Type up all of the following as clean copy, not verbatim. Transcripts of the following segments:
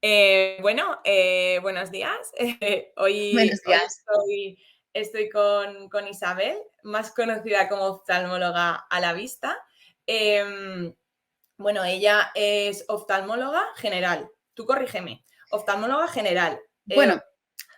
Buenos días. Hoy, Buenos hoy días. estoy con Isabel, más conocida como oftalmóloga a la vista. Em, Ella es oftalmóloga general. Tú corrígeme. Oftalmóloga general. Bueno,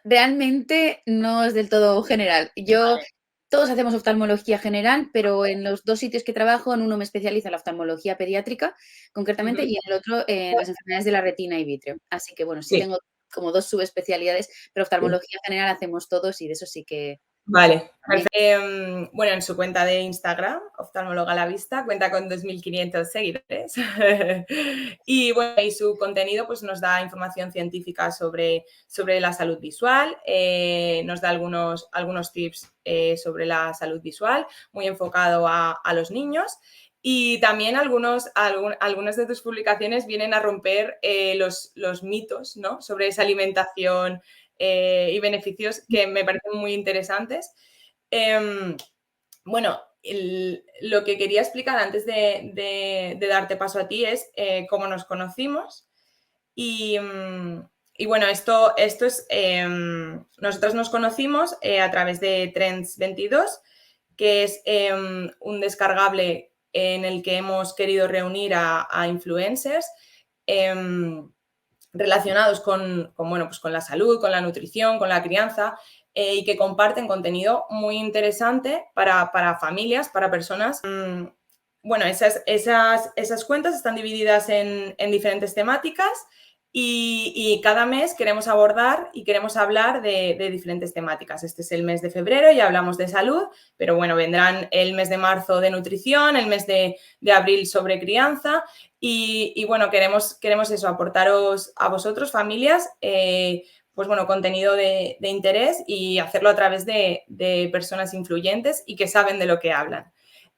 realmente no es del todo general. Vale, Todos hacemos oftalmología general, pero en los 2 sitios que trabajo, en uno me especializo en la oftalmología pediátrica, concretamente, ujú, y en el otro en las enfermedades de la retina y vítreo. Así que, bueno, sí sí. tengo como 2 subespecialidades, pero oftalmología general hacemos todos y de eso sí que sé Vale, también. perfecto. En su cuenta de Instagram, oftalmóloga a la vista, cuenta con 2.500 seguidores. Y su contenido pues, nos da información científica sobre la salud visual, nos da algunos tips sobre la salud visual, muy enfocado a los niños. Y también algunas de tus publicaciones vienen a romper los mitos, ¿no? Sobre esa alimentación y beneficios que me parecen muy interesantes. Em, lo que quería explicar antes de darte paso a ti es cómo nos conocimos. Y, mm, esto es, nosotros nos conocimos a través de Trends 22, que es un descargable en el que hemos querido reunir a influencers. em, Relacionados con la salud, con la nutrición, con la crianza, y que comparten contenido muy interesante para familias, para personas. Esas cuentas están divididas en diferentes temáticas y cada mes queremos abordar y queremos hablar de diferentes temáticas. Este es el mes de febrero y hablamos de salud, pero bueno, vendrán el mes de marzo de nutrición, el mes de abril sobre crianza y queremos eso, aportaros a vosotros, familias, contenido de interés y hacerlo a través de personas influyentes y que saben de lo que hablan.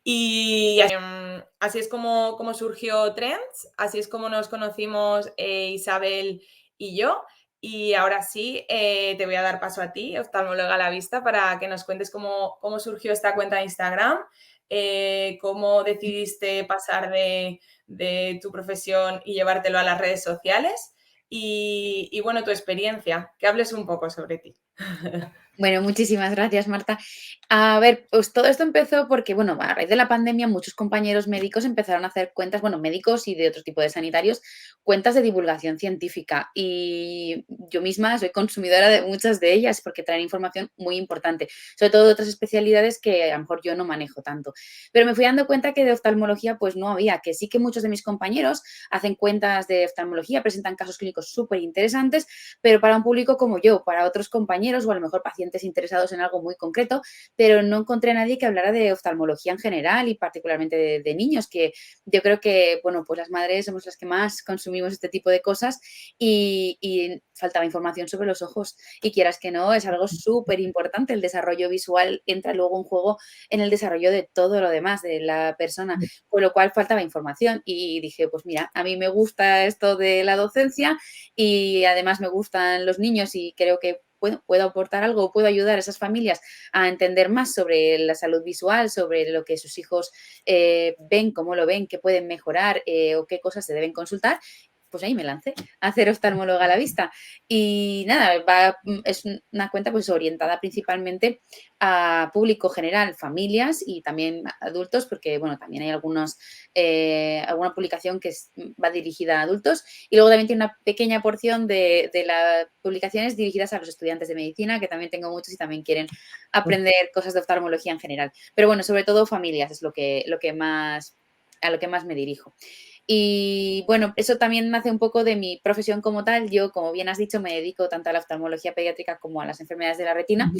Así es como surgió Trends, así es como nos conocimos Isabel y yo. Y ahora sí, te voy a dar paso a ti, oftalmóloga a la vista, para que nos cuentes cómo surgió esta cuenta de Instagram, cómo decidiste pasar de tu profesión y llevártelo a las redes sociales y tu experiencia, que hables un poco sobre ti. Bueno, muchísimas gracias, Marta. A ver, pues todo esto empezó porque, bueno, a raíz de la pandemia, muchos compañeros médicos empezaron a hacer cuentas, bueno, médicos y de otro tipo de sanitarios, cuentas de divulgación científica. Y yo misma soy consumidora de muchas de ellas porque traen información muy importante, sobre todo de otras especialidades que a lo mejor yo no manejo tanto. Pero me fui dando cuenta que de oftalmología pues no había, que sí que muchos de mis compañeros hacen cuentas de oftalmología, presentan casos clínicos súper interesantes, pero para un público como yo, para otros compañeros o a lo mejor pacientes interesados en algo muy concreto, pero no encontré a nadie que hablara de oftalmología en general y particularmente de niños, que yo creo que, bueno, pues las madres somos las que más consumimos este tipo de cosas y faltaba información sobre los ojos. Y quieras que no, es algo súper importante. El desarrollo visual entra luego en juego en el desarrollo de todo lo demás de la persona, con lo cual faltaba información. Y dije, pues mira, a mí me gusta esto de la docencia y además me gustan los niños y creo que puedo aportar algo, puedo ayudar a esas familias a entender más sobre la salud visual, sobre lo que sus hijos ven, cómo lo ven, qué pueden mejorar o qué cosas se deben consultar. Pues ahí me lancé a hacer oftalmóloga a la vista. Y nada, es una cuenta pues orientada principalmente a público general, familias y también adultos, porque bueno, también hay alguna publicación que va dirigida a adultos y luego también tiene una pequeña porción de las publicaciones dirigidas a los estudiantes de medicina, que también tengo muchos y también quieren aprender cosas de oftalmología en general. Pero bueno, sobre todo familias es a lo que más me dirijo. Y bueno, eso también nace un poco de mi profesión como tal. Yo, como bien has dicho, me dedico tanto a la oftalmología pediátrica como a las enfermedades de la retina.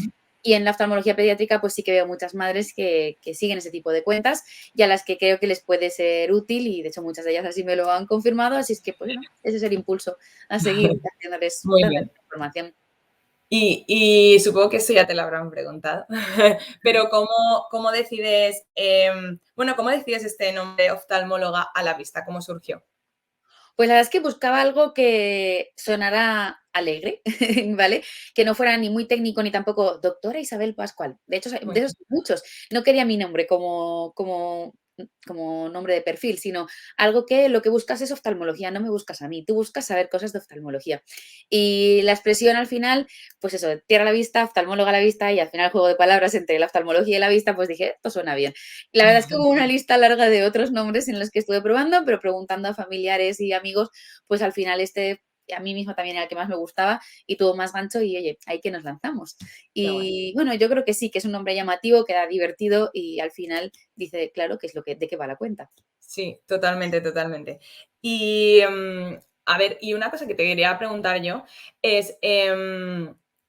Y en la oftalmología pediátrica, pues sí que veo muchas madres que siguen ese tipo de cuentas y a las que creo que les puede ser útil y de hecho muchas de ellas así me lo han confirmado, así es que pues bueno, ese es el impulso a seguir haciéndoles, Muy dándoles bien. información. Y supongo que eso ya te lo habrán preguntado, pero ¿cómo decides, cómo decides este nombre oftalmóloga a la vista? ¿Cómo surgió? Pues la verdad es que buscaba algo que sonara alegre, ¿vale? Que no fuera ni muy técnico ni tampoco doctora Isabel Pascual. De hecho, Muy de esos hay muchos. No quería mi nombre como como nombre de perfil, sino algo que lo que buscas es oftalmología, no me buscas a mí, tú buscas saber cosas de oftalmología. Y la expresión al final, pues eso, tierra a la vista, oftalmóloga a la vista, y al final juego de palabras entre la oftalmología y la vista, pues dije, esto suena bien. La verdad es que hubo una lista larga de otros nombres en los que estuve probando, pero preguntando a familiares y amigos, pues al final a mí misma también era el que más me gustaba y tuvo más gancho y oye, ahí que nos lanzamos. Qué bueno. Y bueno, yo creo que sí, que es un nombre llamativo, queda divertido y al final dice, claro, que es de qué va la cuenta. Sí, totalmente, totalmente. Y, a ver, y una cosa que te quería preguntar yo es,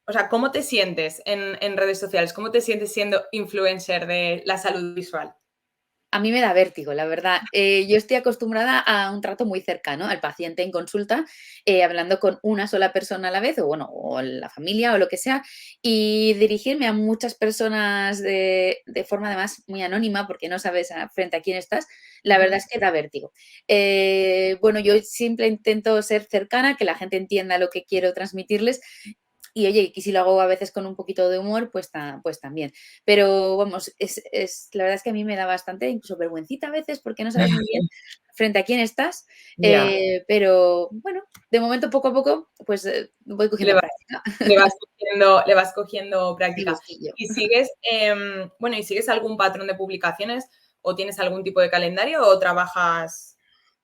o sea, ¿cómo te sientes en redes sociales? ¿Cómo te sientes siendo influencer de la salud visual? A mí me da vértigo, la verdad. Yo estoy acostumbrada a un trato muy cercano al paciente en consulta, hablando con una sola persona a la vez, o bueno, o la familia o lo que sea, y dirigirme a muchas personas de forma además muy anónima, porque no sabes frente a quién estás, la verdad Ujú. es que da vértigo. Bueno, yo siempre intento ser cercana, que la gente entienda lo que quiero transmitirles y oye, y si lo hago a veces con un poquito de humor, pues también. Pero vamos, la verdad es que a mí me da bastante, incluso vergüencita a veces, porque no sabes muy bien frente a quién estás. Ya, Pero bueno, de momento poco a poco, pues voy le cogiendo vas práctica. le vas cogiendo El práctica. gustillo. ¿Y sigues, bueno, y sigues algún patrón de publicaciones o tienes algún tipo de calendario o trabajas?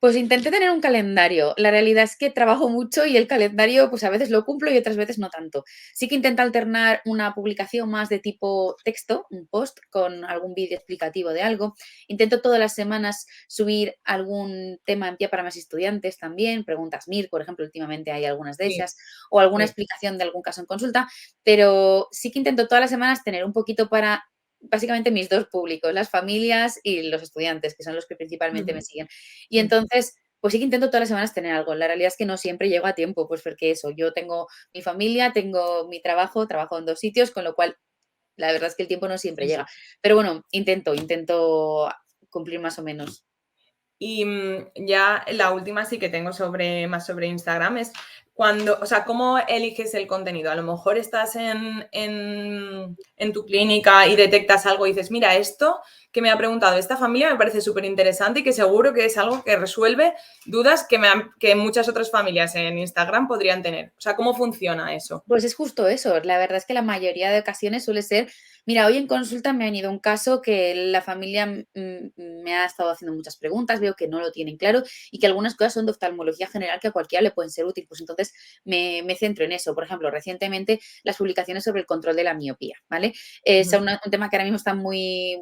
Pues intenté tener un calendario. La realidad es que trabajo mucho y el calendario, pues a veces lo cumplo y otras veces no tanto. Sí que intento alternar una publicación más de tipo texto, un post, con algún vídeo explicativo de algo. Intento todas las semanas subir algún tema en pie para mis estudiantes también, preguntas MIR, por ejemplo, últimamente hay algunas de Sí, esas, o alguna sí. explicación de algún caso en consulta, pero sí que intento todas las semanas tener un poquito para básicamente mis dos públicos, las familias y los estudiantes, que son los que principalmente me Ujú, siguen. Y ujú. entonces, pues sí que intento todas las semanas tener algo. La realidad es que no siempre llego a tiempo, pues porque eso, yo tengo mi familia, tengo mi trabajo, trabajo en 2 sitios, con lo cual la verdad es que el tiempo no siempre Sí, sí. llega. Pero bueno, intento cumplir más o menos. Y, ya la última sí que tengo más sobre Instagram es cuando, o sea, ¿cómo eliges el contenido? A lo mejor estás en tu clínica y detectas algo y dices, mira, esto que me ha preguntado esta familia me parece súper interesante y que seguro que es algo que resuelve dudas que muchas otras familias en Instagram podrían tener. O sea, ¿cómo funciona eso? Pues es justo eso. La verdad es que la mayoría de ocasiones suele ser, mira, hoy en consulta me ha venido un caso que la familia me ha estado haciendo muchas preguntas, veo que no lo tienen claro y que algunas cosas son de oftalmología general que a cualquiera le pueden ser útil. Pues entonces me centro en eso. Por ejemplo, recientemente las publicaciones sobre el control de la miopía, ¿vale? Es Ujú. un tema que ahora mismo está muy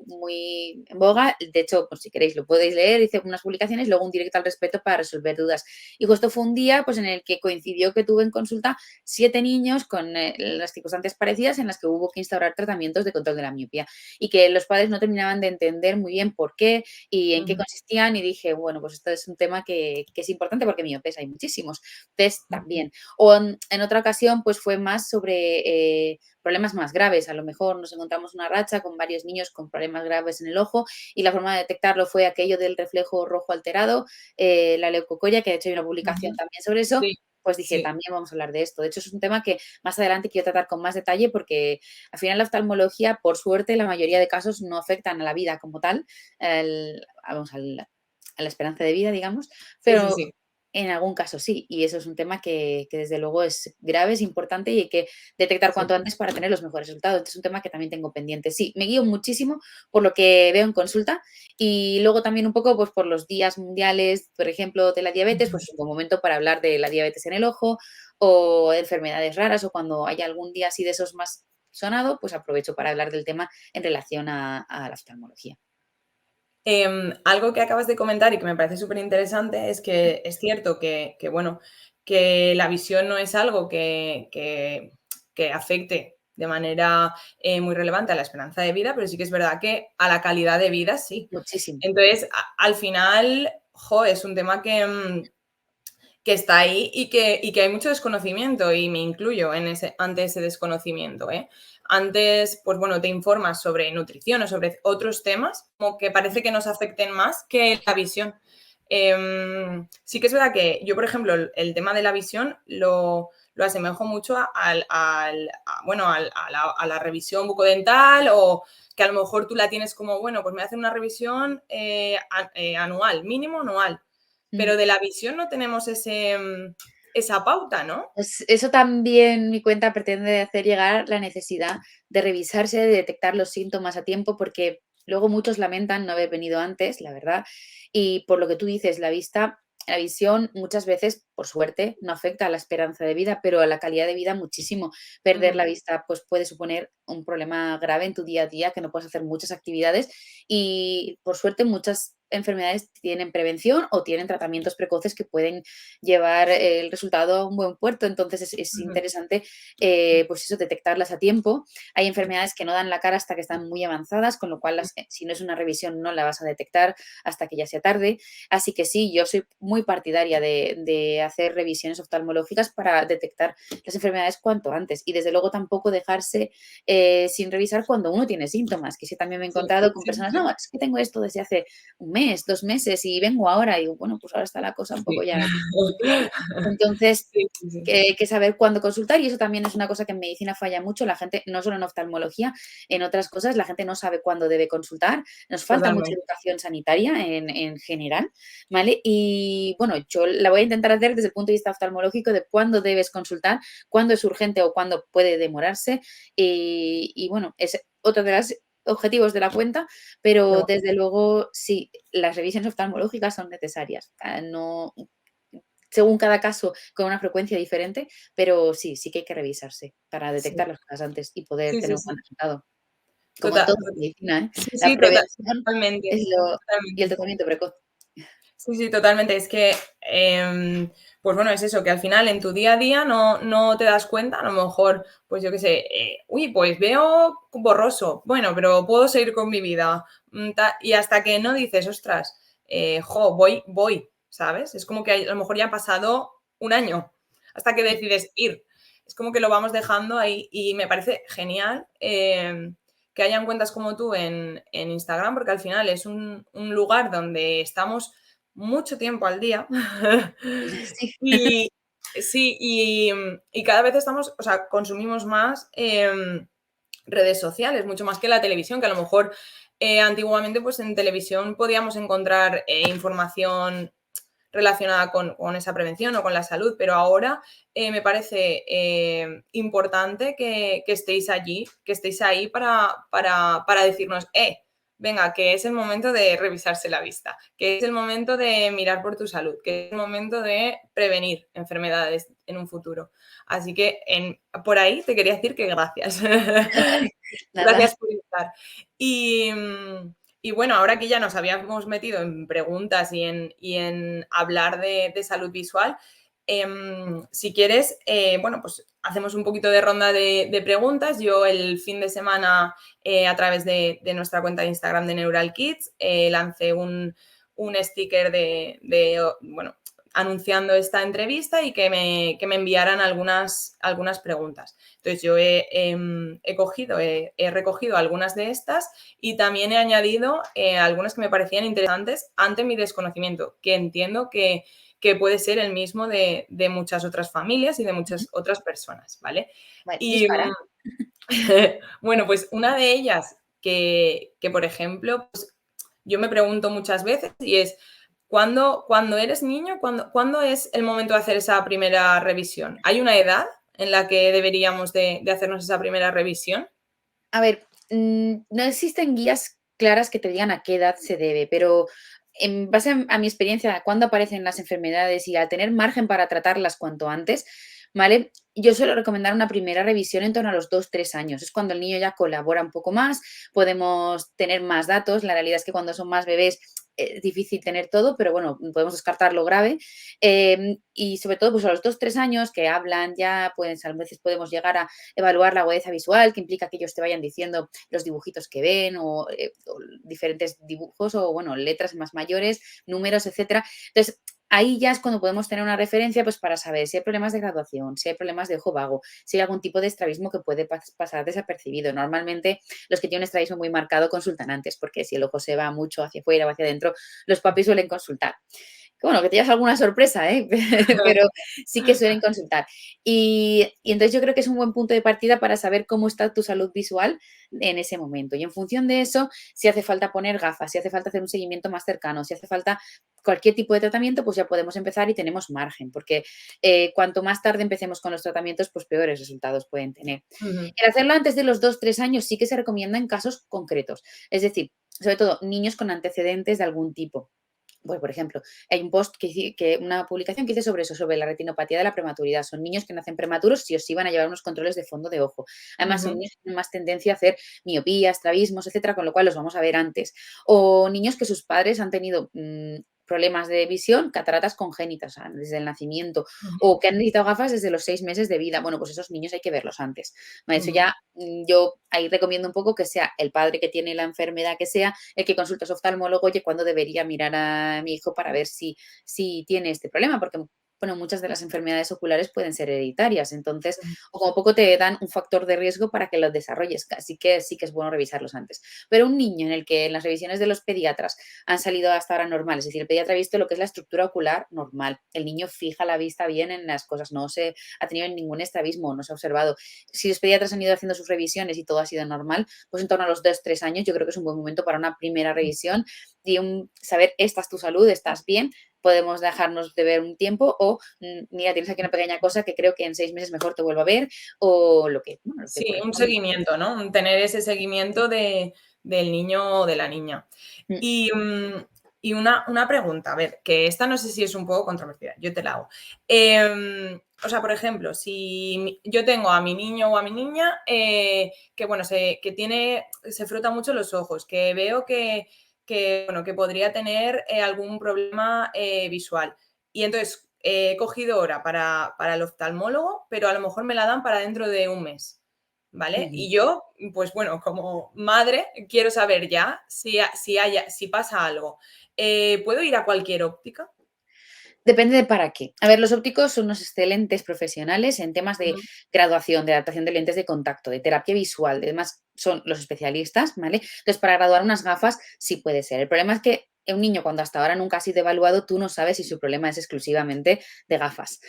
en boga. De hecho, pues si queréis lo podéis leer, hice unas publicaciones, luego un directo al respecto para resolver dudas. Y justo fue un día pues, en el que coincidió que tuve en consulta 7 niños con las circunstancias parecidas en las que hubo que instaurar tratamientos de control de la miopía y que los padres no terminaban de entender muy bien por qué y en qué Ujú, consistían y dije, bueno, pues esto es un tema que es importante porque miopes hay muchísimos, test ujú. también. O en otra ocasión, pues fue más sobre problemas más graves. A lo mejor nos encontramos una racha con varios niños con problemas graves en el ojo y la forma de detectarlo fue aquello del reflejo rojo alterado, la leucocoria, que de hecho hay una publicación Ujú. también sobre eso, Sí, pues dije, sí. también vamos a hablar de esto. De hecho, es un tema que más adelante quiero tratar con más detalle porque al final la oftalmología, por suerte, la mayoría de casos no afectan a la vida como tal, vamos, a la esperanza de vida, digamos, Sí, sí, pero sí. en algún caso sí. Y eso es un tema que desde luego es grave, es importante y hay que detectar Sí. cuanto antes para tener los mejores resultados. Entonces, es un tema que también tengo pendiente. Sí, me guío muchísimo por lo que veo en consulta y luego también un poco pues, por los días mundiales, por ejemplo, de la diabetes, Ujú. pues es un buen momento para hablar de la diabetes en el ojo o de enfermedades raras o cuando haya algún día así de esos más sonado, pues aprovecho para hablar del tema en relación a la oftalmología. Algo que acabas de comentar y que me parece súper interesante es que es cierto bueno, que la visión no es algo que afecte de manera muy relevante a la esperanza de vida, pero sí que es verdad que a la calidad de vida sí. Muchísimo. Entonces, al final, jo, es un tema que está ahí y que hay mucho desconocimiento y me incluyo ante ese desconocimiento, ¿eh? Antes, pues bueno, te informas sobre nutrición o sobre otros temas, como que parece que nos afecten más que la visión. Sí que es verdad que yo, por ejemplo, el tema de la visión lo asemejo mucho a la revisión bucodental, o que a lo mejor tú la tienes como, bueno, pues me hacen una revisión anual, mínimo anual, pero de la visión no tenemos esa pauta, ¿no? Pues eso también mi cuenta pretende hacer llegar la necesidad de revisarse, de detectar los síntomas a tiempo, porque luego muchos lamentan no haber venido antes, la verdad. Y por lo que tú dices, la visión muchas veces, por suerte, no afecta a la esperanza de vida, pero a la calidad de vida muchísimo. Perder Ujú, la vista pues puede suponer un problema grave en tu día a día, que no puedes hacer muchas actividades y por suerte muchas enfermedades tienen prevención o tienen tratamientos precoces que pueden llevar el resultado a un buen puerto. Entonces es ujú. interesante, pues eso, detectarlas a tiempo. Hay enfermedades que no dan la cara hasta que están muy avanzadas, con lo cual si no es una revisión no la vas a detectar hasta que ya sea tarde. Así que sí, yo soy muy partidaria de hacer revisiones oftalmológicas para detectar las enfermedades cuanto antes y desde luego tampoco dejarse sin revisar cuando uno tiene síntomas, que sí también me he Sí, encontrado con sí, personas, sí. no, es que tengo esto desde hace un mes, 2 meses y vengo ahora y digo, bueno, pues ahora está la cosa un poco Sí. ya difícil. Entonces, Sí, sí, sí, que saber cuándo consultar y eso también es una cosa que en medicina falla mucho. La gente, no solo en oftalmología, en otras cosas, la gente no sabe cuándo debe consultar. Nos falta mucha totalmente. educación sanitaria en general, ¿vale? Y bueno, yo la voy a intentar hacer desde el punto de vista oftalmológico de cuándo debes consultar, cuándo es urgente o cuándo puede demorarse. Y bueno, es otro de los objetivos de la cuenta, Qué pero guay. desde luego sí, las revisiones oftalmológicas son necesarias. No, según cada caso, con una frecuencia diferente, pero sí, sí que hay que revisarse para Sí, detectar las cosas antes y poder sí, sí, tener un sí. buen resultado. Como en Tota todo tot en medicina, ¿eh? Sí, La sí, prevención totalmente, es lo y el totalmente. tratamiento precoz. Sí, sí, totalmente. Es que, pues bueno, es eso, que al final en tu día a día no te das cuenta, a lo mejor, pues yo qué sé, uy, pues veo borroso, bueno, pero puedo seguir con mi vida. Y hasta que no dices, ostras, voy, ¿sabes? Es como que a lo mejor ya ha pasado un año hasta que decides ir. Es como que lo vamos dejando ahí y me parece genial que hayan cuentas como tú en Instagram, porque al final es un lugar donde estamos mucho tiempo al día. Sí. Y sí, y cada vez estamos, o sea, consumimos más redes sociales, mucho más que la televisión, que a lo mejor antiguamente pues en televisión podíamos encontrar información relacionada con esa prevención o con la salud, pero ahora me parece importante que estéis allí, que estéis ahí para decirnos, venga, que es el momento de revisarse la vista, que es el momento de mirar por tu salud, que es el momento de prevenir enfermedades en un futuro. Así que por ahí te quería decir que gracias. Nada. Gracias por estar. Y, y bueno, ahora que ya nos habíamos metido en preguntas y en hablar de salud visual, si quieres, bueno, pues hacemos un poquito de ronda de preguntas. Yo el fin de semana, a través de nuestra cuenta de Instagram de Neural Kids, lancé un sticker bueno, anunciando esta entrevista y que me enviaran algunas preguntas. Entonces yo he recogido algunas de estas y también he añadido algunas que me parecían interesantes ante mi desconocimiento, que entiendo que puede ser el mismo de muchas otras familias y de Ujú. muchas otras personas, ¿vale? Vale, Y dispara. bueno, pues una de ellas que, por ejemplo, pues, yo me pregunto muchas veces y es, cuando eres niño, ¿cuándo es el momento de hacer esa primera revisión? ¿Hay una edad en la que deberíamos de hacernos esa primera revisión? A ver, no existen guías claras que te digan a qué edad se debe, pero en base a mi experiencia, cuando aparecen las enfermedades y al tener margen para tratarlas cuanto antes, ¿vale? Yo suelo recomendar una primera revisión en torno a los 2, 3 años. Es cuando el niño ya colabora un poco más, podemos tener más datos. La realidad es que cuando son más bebés es difícil tener todo, pero bueno, podemos descartar lo grave. Y sobre todo, pues a los 2, 3 años que hablan ya, pues a veces podemos llegar a evaluar la agudeza visual, que implica que ellos te vayan diciendo los dibujitos que ven o diferentes dibujos o, bueno, letras más mayores, números, etcétera. Entonces, ahí ya es cuando podemos tener una referencia pues para saber si hay problemas de graduación, si hay problemas de ojo vago, si hay algún tipo de estrabismo que puede pasar desapercibido. Normalmente los que tienen un estrabismo muy marcado consultan antes, porque si el ojo se va mucho hacia afuera o hacia adentro, los papis suelen consultar. Que bueno, que te llevas alguna sorpresa, ¿eh? Pero sí que suelen consultar. Y entonces yo creo que es un buen punto de partida para saber cómo está tu salud visual en ese momento. Y en función de eso, si hace falta poner gafas, si hace falta hacer un seguimiento más cercano, si hace falta cualquier tipo de tratamiento, pues ya podemos empezar y tenemos margen, porque cuanto más tarde empecemos con los tratamientos, pues peores resultados pueden tener. Ujú, El hacerlo antes de los 2 3 años sí que se recomienda en casos concretos, es decir, sobre todo niños con antecedentes de algún tipo. Pues, por ejemplo, hay un post una publicación que hice sobre eso, sobre la retinopatía de la prematuridad. Son niños que nacen prematuros, sí o sí van a llevar unos controles de fondo de ojo. Además, son ujú, niños que tienen más tendencia a hacer miopía, estrabismos, etcétera, con lo cual los vamos a ver antes. O niños que sus padres han tenido problemas de visión, cataratas congénitas, o sea, desde el nacimiento, ujú, o que han necesitado gafas desde los 6 meses de vida. Bueno, pues esos niños hay que verlos antes. Vale, eso ujú. ya yo ahí recomiendo un poco que sea el padre que tiene la enfermedad que sea el que consulta a su oftalmólogo, oye, ¿cuándo debería mirar a mi hijo para ver si tiene este problema? Porque, bueno, muchas de las enfermedades oculares pueden ser hereditarias, entonces, o como poco te dan un factor de riesgo para que los desarrolles, así que sí que es bueno revisarlos antes. Pero un niño en el que en las revisiones de los pediatras han salido hasta ahora normales, es decir, el pediatra ha visto lo que es la estructura ocular normal, el niño fija la vista bien en las cosas, no se ha tenido ningún estrabismo, no se ha observado. Si los pediatras han ido haciendo sus revisiones y todo ha sido normal, pues en torno a los 2 3 años yo creo que es un buen momento para una primera revisión y saber, esta es tu salud, estás bien, podemos dejarnos de ver un tiempo o, mira, tienes aquí una pequeña cosa que creo que en 6 meses mejor te vuelvo a ver o bueno, lo que Sí, un corresponda. seguimiento, ¿no? Tener ese seguimiento del niño o de la niña. Mm, Y, y una pregunta, a ver, que esta no sé si es un poco controvertida, yo te la hago. O sea, por ejemplo, si yo tengo a mi niño o a mi niña que, bueno, se frota mucho los ojos, que veo bueno, que podría tener algún problema visual. Y entonces he cogido hora para el oftalmólogo, pero a lo mejor me la dan para dentro de un mes. ¿Vale? ujú. Y yo, pues bueno, como madre, quiero saber ya si pasa algo. ¿Puedo ir a cualquier óptica? Depende de para qué. A ver, los ópticos son unos excelentes profesionales en temas de Ujú, graduación, de adaptación de lentes de contacto, de terapia visual, además son los especialistas, ¿vale? Entonces, para graduar unas gafas sí puede ser. El problema es que un niño cuando hasta ahora nunca ha sido evaluado, tú no sabes si su problema es exclusivamente de gafas.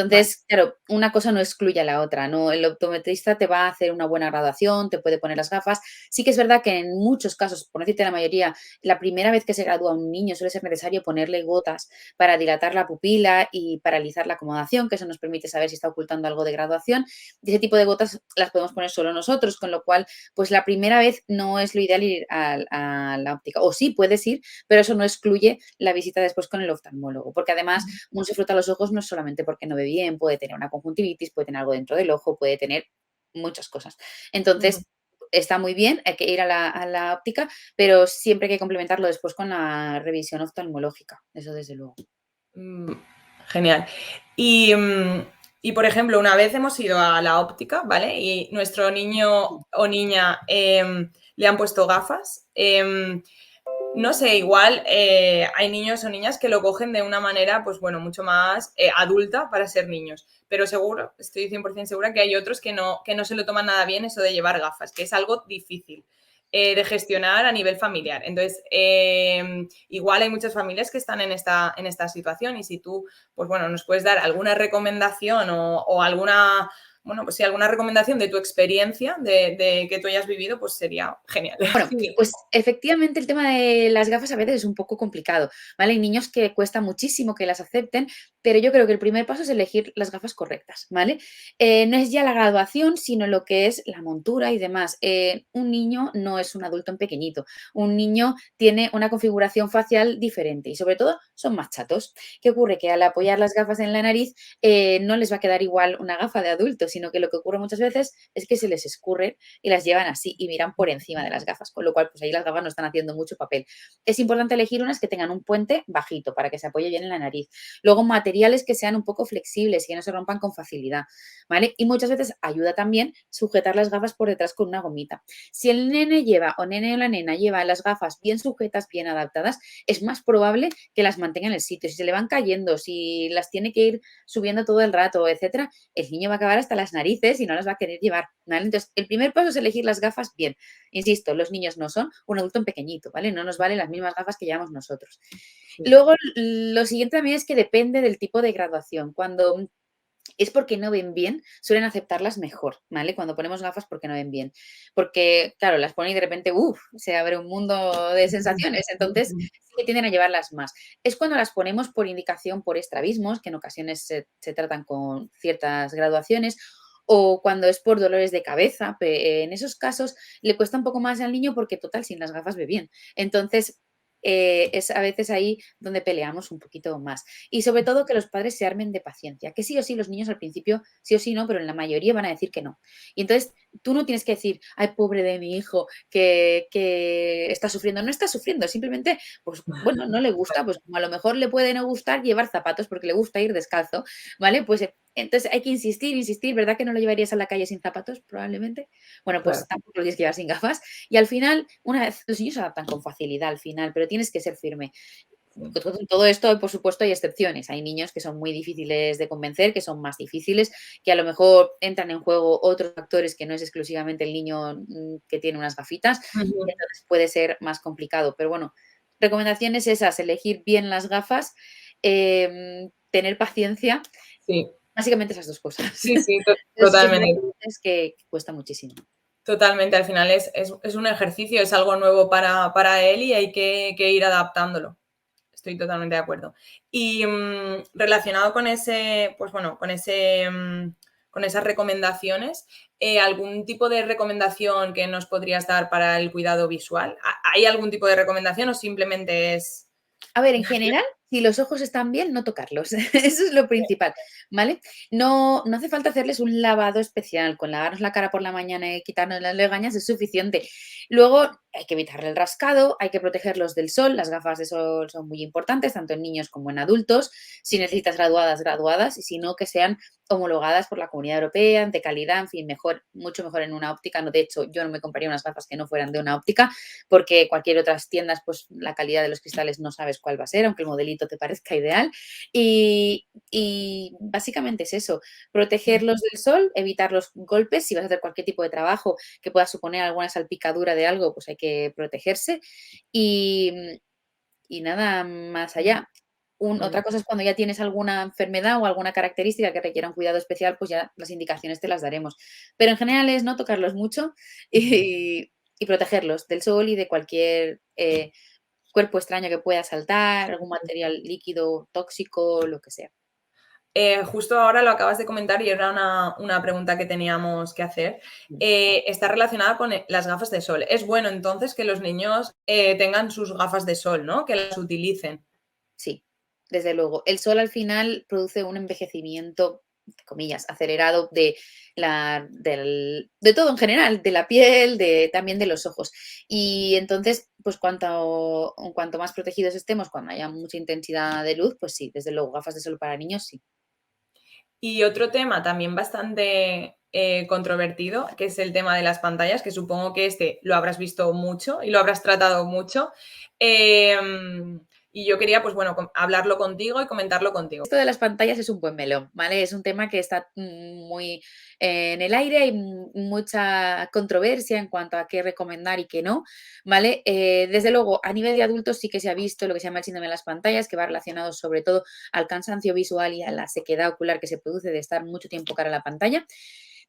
vale. Entonces, claro, una cosa no excluye a la otra, ¿no? El optometrista te va a hacer una buena graduación, te puede poner las gafas. Sí que es verdad que en muchos casos, por no decirte la mayoría, la primera vez que se gradúa un niño suele ser necesario ponerle gotas para dilatar la pupila y paralizar la acomodación, que eso nos permite saber si está ocultando algo de graduación. Y ese tipo de gotas las podemos poner solo nosotros, con lo cual, pues la primera vez no es lo ideal ir a la óptica. O sí, puedes ir, pero eso no excluye la visita después con el oftalmólogo, porque además Ujú, uno se frota los ojos no es solamente porque no ve bien, puede tener una conjuntivitis, puede tener algo dentro del ojo, puede tener muchas cosas. ujú. Entonces, está muy bien, hay que ir a la óptica, pero siempre hay que complementarlo después con la revisión oftalmológica, eso desde luego. Mm, genial. Y, y, por ejemplo, una vez hemos ido a la óptica, ¿vale? Y nuestro niño o niña le han puesto gafas. No sé, igual hay niños o niñas que lo cogen de una manera, pues bueno, mucho más adulta para ser niños. Pero seguro, estoy 100% segura que hay otros que no se lo toman nada bien eso de llevar gafas, que es algo difícil de gestionar a nivel familiar. Entonces, igual hay muchas familias que están en esta situación y si tú, pues bueno, nos puedes dar alguna recomendación o alguna, bueno, pues sí, alguna recomendación de tu experiencia, de que tú hayas vivido, pues sería genial. Bueno, Sí. pues efectivamente el tema de las gafas a veces es un poco complicado, ¿vale? Hay niños que cuesta muchísimo que las acepten, pero yo creo que el primer paso es elegir las gafas correctas, ¿vale? No es ya la graduación, sino lo que es la montura y demás. Un niño no es un adulto en pequeñito, un niño tiene una configuración facial diferente y sobre todo son más chatos. ¿Qué ocurre? Que al apoyar las gafas en la nariz no les va a quedar igual una gafa de adulto, sino que lo que ocurre muchas veces es que se les escurre y las llevan así y miran por encima de las gafas, con lo cual pues ahí las gafas no están haciendo mucho papel. Es importante elegir unas que tengan un puente bajito para que se apoye bien en la nariz. Luego, material materiales que sean un poco flexibles y que no se rompan con facilidad, ¿vale? Y muchas veces ayuda también sujetar las gafas por detrás con una gomita. Si el nene lleva o nene o la nena lleva las gafas bien sujetas, bien adaptadas, es más probable que las mantenga en el sitio. Si se le van cayendo, si las tiene que ir subiendo todo el rato, etcétera, el niño va a acabar hasta las narices y no las va a querer llevar, ¿vale? Entonces, el primer paso es elegir las gafas bien. Insisto, los niños no son un adulto pequeñito, ¿vale? No nos valen las mismas gafas que llevamos nosotros. Sí. Luego, lo siguiente también es que depende del tipo de graduación. Cuando es porque no ven bien, suelen aceptarlas mejor, ¿vale? Cuando ponemos gafas porque no ven bien. Porque, claro, las ponen y de repente, se abre un mundo de sensaciones, entonces sí que tienden a llevarlas más. Es cuando las ponemos por indicación por estrabismos, que en ocasiones se tratan con ciertas graduaciones, o cuando es por dolores de cabeza. En esos casos le cuesta un poco más al niño porque, total, sin las gafas ve bien. Entonces, es a veces ahí donde peleamos un poquito más. Y sobre todo que los padres se armen de paciencia, que sí o sí los niños al principio, sí o sí no, pero en la mayoría van a decir que no. Y entonces tú no tienes que decir, ay, pobre de mi hijo, que está sufriendo. No está sufriendo, simplemente, pues bueno, no le gusta, pues como a lo mejor le puede no gustar llevar zapatos porque le gusta ir descalzo, ¿vale? Pues entonces hay que insistir, insistir, ¿verdad que no lo llevarías a la calle sin zapatos? Probablemente. Bueno, Claro, pues tampoco lo tienes que llevar sin gafas. Y al final, una vez, los niños se adaptan con facilidad al final, pero tienes que ser firme. sí. Con todo esto, por supuesto, hay excepciones. Hay niños que son muy difíciles de convencer, que son más difíciles, que a lo mejor entran en juego otros factores que no es exclusivamente el niño que tiene unas gafitas, y Ujú. entonces puede ser más complicado. Pero bueno, recomendaciones esas, elegir bien las gafas, tener paciencia, Sí, básicamente esas dos cosas. sí, sí, Pero sí que es verdad totalmente. que hay veces que cuesta muchísimo. Totalmente, al final es un ejercicio, es algo nuevo para él y hay que ir adaptándolo. Estoy totalmente de acuerdo. Y relacionado con ese, pues bueno, con esas recomendaciones, ¿algún tipo de recomendación que nos podrías dar para el cuidado visual? ¿Hay algún tipo de recomendación o simplemente es... A ver, en general, si los ojos están bien, no tocarlos. Eso es lo principal, ¿vale? No hace falta hacerles un lavado especial. Con lavarnos la cara por la mañana y quitarnos las legañas es suficiente. Luego hay que evitarle el rascado, hay que protegerlos del sol. Las gafas de sol son muy importantes, tanto en niños como en adultos. Si necesitas graduadas, graduadas, y si no, que sean homologadas por la Comunidad Europea, de calidad, en fin, mejor, mucho mejor en una óptica. No, de hecho, yo no me compraría unas gafas que no fueran de una óptica, porque cualquier otras tiendas, pues la calidad de los cristales no sabes cuál va a ser, aunque el modelito te parezca ideal. Y básicamente es eso, protegerlos del sol, evitar los golpes. Si vas a hacer cualquier tipo de trabajo que pueda suponer alguna salpicadura de algo, pues hay que protegerse. Y, y nada más allá. Muy bien. Otra cosa es cuando ya tienes alguna enfermedad o alguna característica que requiera un cuidado especial, pues ya las indicaciones te las daremos. Pero en general es no tocarlos mucho y protegerlos del sol y de cualquier cuerpo extraño que pueda saltar, algún material líquido, tóxico, lo que sea. Justo ahora lo acabas de comentar y era una pregunta que teníamos que hacer. Está relacionada con las gafas de sol. Es bueno entonces que los niños tengan sus gafas de sol, ¿no? Que las utilicen. Sí, desde luego. El sol al final produce un envejecimiento, entre comillas, acelerado de todo en general, de la piel, también de los ojos. Y entonces, pues cuanto más protegidos estemos, cuando haya mucha intensidad de luz, pues sí, desde luego, gafas de sol para niños, sí. Y otro tema también bastante controvertido, que es el tema de las pantallas, que supongo que este lo habrás visto mucho y lo habrás tratado mucho. Y yo quería, pues bueno, hablarlo contigo y comentarlo contigo. Esto de las pantallas es un buen melón, ¿vale? Es un tema que está muy en el aire, hay mucha controversia en cuanto a qué recomendar y qué no, ¿vale? Desde luego, a nivel de adultos sí que se ha visto lo que se llama el síndrome de las pantallas, que va relacionado sobre todo al cansancio visual y a la sequedad ocular que se produce de estar mucho tiempo cara a la pantalla.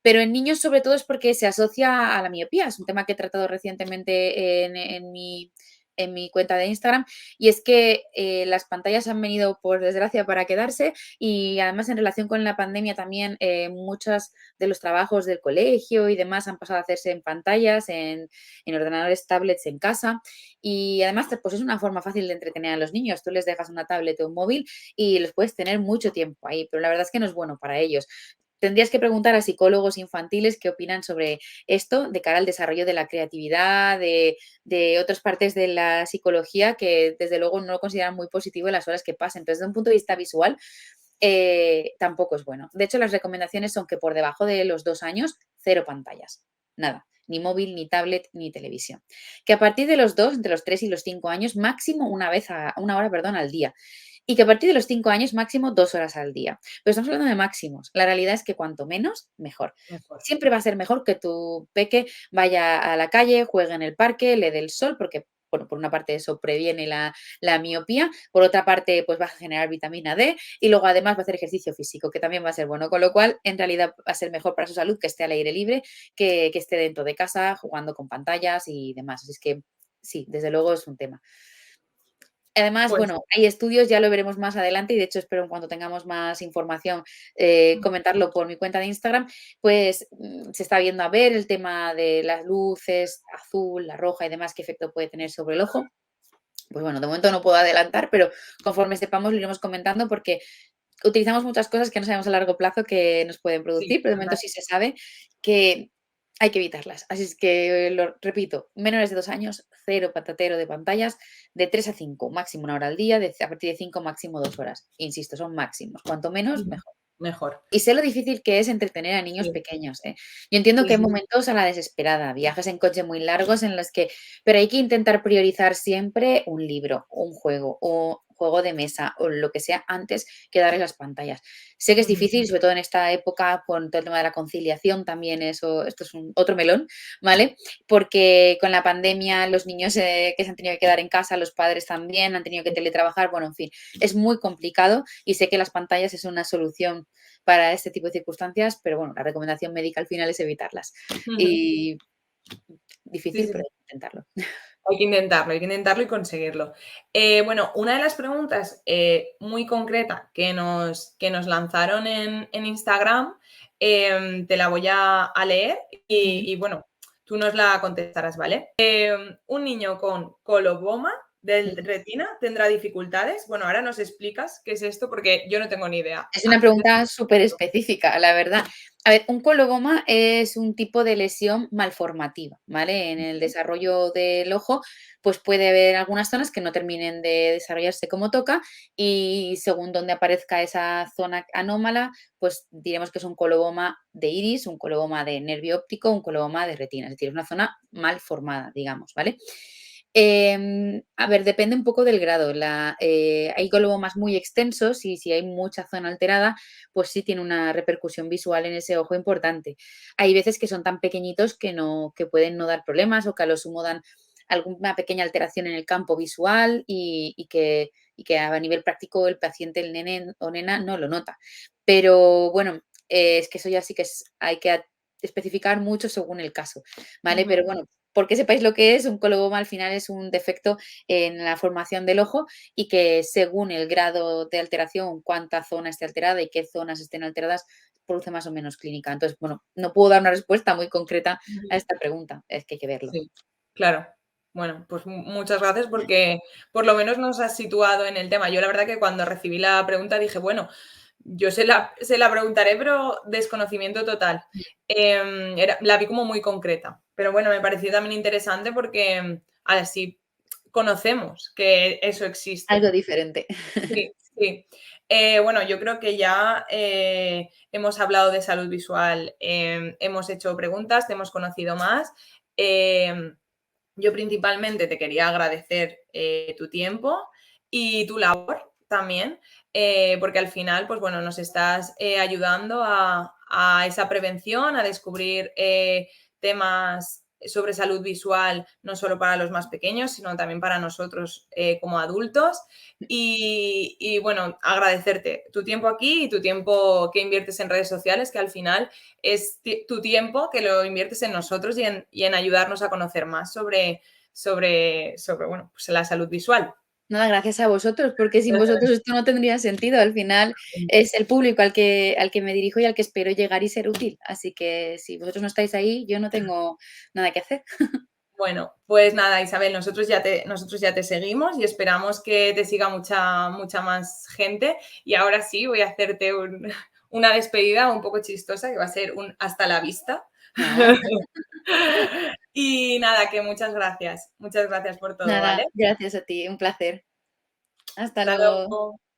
Pero en niños sobre todo es porque se asocia a la miopía. Es un tema que he tratado recientemente en mi cuenta de Instagram, y es que las pantallas han venido, por desgracia, para quedarse, y además en relación con la pandemia también muchos de los trabajos del colegio y demás han pasado a hacerse en pantallas, en ordenadores, tablets en casa, y además pues es una forma fácil de entretener a los niños. Tú les dejas una tablet o un móvil y los puedes tener mucho tiempo ahí, pero la verdad es que no es bueno para ellos. Tendrías que preguntar a psicólogos infantiles qué opinan sobre esto de cara al desarrollo de la creatividad, de otras partes de la psicología que desde luego no lo consideran muy positivo en las horas que pasen. Entonces, desde un punto de vista visual, tampoco es bueno. De hecho, las recomendaciones son que por debajo de los 2 años, cero pantallas, nada, ni móvil, ni tablet, ni televisión. Que a partir de los 2, entre los 3 y los 5 años, máximo una hora, perdón, al día. Y que a partir de los 5 años, máximo 2 horas al día. Pero estamos hablando de máximos. La realidad es que cuanto menos, mejor. Mejor. Siempre va a ser mejor que tu peque vaya a la calle, juegue en el parque, le dé el sol, porque, bueno, por una parte eso previene la miopía, por otra parte, pues va a generar vitamina D y luego además va a hacer ejercicio físico, que también va a ser bueno, con lo cual en realidad va a ser mejor para su salud que esté al aire libre, que esté dentro de casa jugando con pantallas y demás. Así es que sí, desde luego es un tema. Además, Pues bueno, hay estudios, ya lo veremos más adelante y de hecho espero en cuanto tengamos más información comentarlo por mi cuenta de Instagram, pues se está viendo a ver el tema de las luces azul, la roja y demás, qué efecto puede tener sobre el ojo. Pues bueno, de momento no puedo adelantar, pero conforme sepamos lo iremos comentando porque utilizamos muchas cosas que no sabemos a largo plazo que nos pueden sí, producir, pero de momento total. sí se sabe que hay que evitarlas. Así es que lo repito, menores de 2 años, cero patatero de pantallas, de 3 a 5, máximo una hora al día, a partir de 5, máximo 2 horas. Insisto, son máximos. Cuanto menos, Ujú. mejor. Mejor. Y sé lo difícil que es entretener a niños Sí, pequeños, ¿eh? Yo entiendo sí, que hay sí. momentos a la desesperada, viajes en coche muy largos en los que, pero hay que intentar priorizar siempre un libro, o un juego, o juego de mesa, o lo que sea, antes que darles las pantallas. Sé que es Ujú. difícil, sobre todo en esta época, con todo el tema de la conciliación también eso, esto es otro melón, ¿vale? Porque con la pandemia los niños que se han tenido que quedar en casa, los padres también han tenido que teletrabajar, bueno, en fin, es muy complicado y sé que las pantallas es una solución para este tipo de circunstancias, pero bueno, la recomendación médica al final es evitarlas. Ujú. Y Sí, difícil, sí, pero sí. hay que intentarlo. Hay que intentarlo y conseguirlo. Bueno, una de las preguntas muy concreta que nos lanzaron en Instagram, te la voy a leer Ujú. y, bueno, tú nos la contestarás, ¿vale? Un niño con coloboma del Ujú. retina tendrá dificultades. Bueno, ahora nos explicas qué es esto porque yo no tengo ni idea. Es una Así que pregunta súper específica, la verdad. A ver, un coloboma es un tipo de lesión malformativa, ¿vale? En el desarrollo del ojo, pues puede haber algunas zonas que no terminen de desarrollarse como toca y según donde aparezca esa zona anómala, pues diremos que es un coloboma de iris, un coloboma de nervio óptico, un coloboma de retina, es decir, es una zona mal formada, digamos, ¿vale? A ver, depende un poco del grado. Hay globomas muy extensos y si hay mucha zona alterada, pues sí tiene una repercusión visual en ese ojo importante. Hay veces que son tan pequeñitos que pueden no dar problemas o que a lo sumo dan alguna pequeña alteración en el campo visual y que a nivel práctico el paciente, el nene o nena, no lo nota. Pero bueno, es que eso ya sí que hay que especificar mucho según el caso, ¿vale? ujú, Pero bueno, porque sepáis lo que es, un coloboma al final es un defecto en la formación del ojo y que según el grado de alteración, cuánta zona esté alterada y qué zonas estén alteradas, produce más o menos clínica. Entonces, bueno, no puedo dar una respuesta muy concreta a ujú. esta pregunta, es que hay que verlo. Sí, claro. Bueno, pues muchas gracias porque por lo menos nos has situado en el tema. Yo la verdad que cuando recibí la pregunta dije, bueno, yo se la preguntaré, pero desconocimiento total. La vi como muy concreta. Pero bueno, me pareció también interesante porque así conocemos que eso existe. Algo diferente. Sí, sí. Bueno, yo creo que ya hemos hablado de salud visual, hemos hecho preguntas, te hemos conocido más. Em, yo principalmente te quería agradecer tu tiempo y tu labor también, porque al final, pues bueno, nos estás ayudando a esa prevención, a descubrir temas sobre salud visual, no solo para los más pequeños, sino también para nosotros como adultos. Y bueno, agradecerte tu tiempo aquí y tu tiempo que inviertes en redes sociales, que al final es tu tiempo que lo inviertes en nosotros y en ayudarnos a conocer más sobre bueno, pues la salud visual. Nada, gracias a vosotros, porque sin vosotros esto no tendría sentido. Al final es el público al que me dirijo y al que espero llegar y ser útil. Así que si vosotros no estáis ahí, yo no tengo nada que hacer. Bueno, pues nada, Isabel, nosotros ya te seguimos y esperamos que te siga mucha, mucha más gente. Y ahora sí, voy a hacerte una despedida un poco chistosa, que va a ser un hasta la vista. Ah, Y nada, que muchas gracias por todo, nada, ¿vale? gracias a ti, un placer. Hasta Hasta luego. luego.